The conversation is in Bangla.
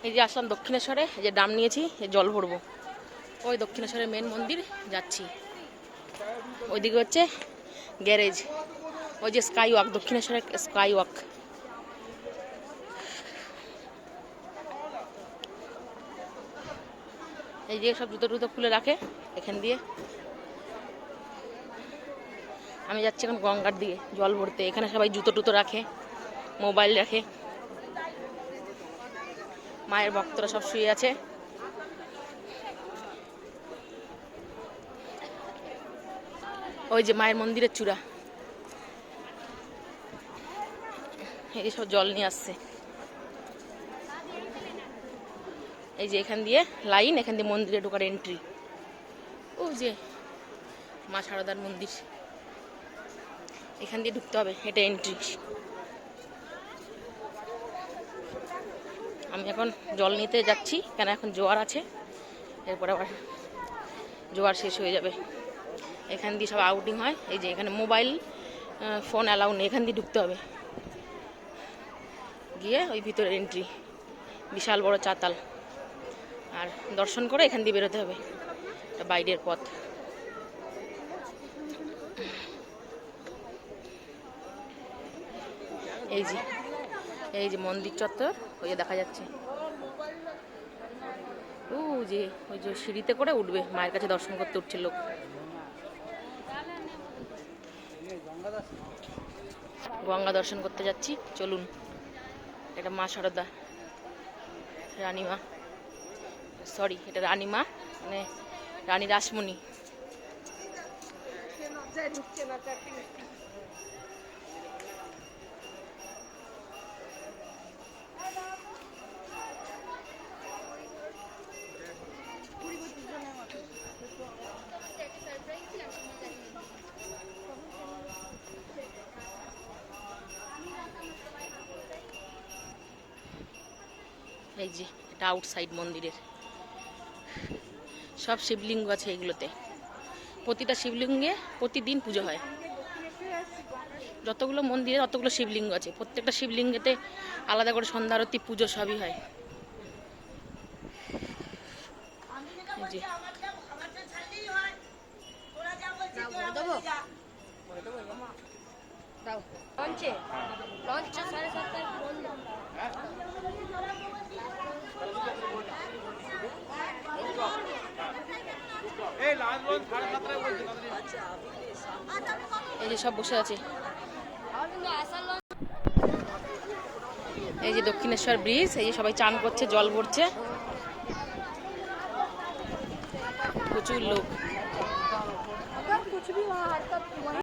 এই যে আসলাম দক্ষিণেশ্বরে, এই যে ডাম নিয়েছি, জল ভরবো। ওই দক্ষিণেশ্বরের মেন মন্দির যাচ্ছি। ওইদিকে হচ্ছে গ্যারেজ, ওই যে স্কাই ওয়াক, দক্ষিণেশ্বরের স্কাই ওয়াক। এই যে সব জুতো টুতো খুলে রাখে এখান দিয়ে। আমি যাচ্ছি এখন গঙ্গার দিকে জল ভরতে। এখানে সবাই জুতো টুতো রাখে, মোবাইল রাখে। মায়ের ভক্তরা সব শুয়ে আছে। ওই যে মায়ের মন্দিরের চূড়া, এই সব জল নিয়ে আসছে। এই যে এখান দিয়ে লাইন, এখান দিয়ে মন্দিরে ঢোকার এন্ট্রি। ও যে মা শারদার মন্দির, এখান দিয়ে ঢুকতে হবে, এটা এন্ট্রি। আমি এখন জল নিতে যাচ্ছি, কেন এখন জোয়ার আছে, এরপর আবার জোয়ার শেষ হয়ে যাবে। এখান দিয়ে সব আউটিং হয়। এই যে এখানে মোবাইল ফোন অ্যালাউ নেই, এখান দিয়ে ঢুকতে হবে। গিয়ে ওই ভিতরে এন্ট্রি, বিশাল বড় চাতাল, আর দর্শন করে এখান দিয়ে বেরোতে হবে। এটা বাইরের পথ। এই যে এই যে মন্দির চত্বর, ওই যে দেখা যাচ্ছে। ও যে ওই যে সিঁড়িতে করে উঠবে, মায়ের কাছে দর্শন করতে উঠছে লোক। গঙ্গা দর্শন করতে যাচ্ছি, চলুন। এটা মা শারদা, রানীমা, সরি এটা রানীমা, মানে রানী রাসমণি। এই যে এটা আউটসাইড মন্দিরের, সব শিবলিঙ্গ আছে এগুলোতে। প্রতিটা শিবলিঙ্গে প্রতিদিন পুজো হয়। যতগুলো মন্দিরে ততগুলো শিবলিঙ্গ আছে, প্রত্যেকটা শিবলিঙ্গেতে আলাদা করে সন্ধ্যা আরতি, পুজো সবই হয়। জি এই যে সব বসে আছে। এই যে দক্ষিণেশ্বর ব্রিজ, এই যে সবাই চান করছে, জল ভরছে, প্রচুর লোক।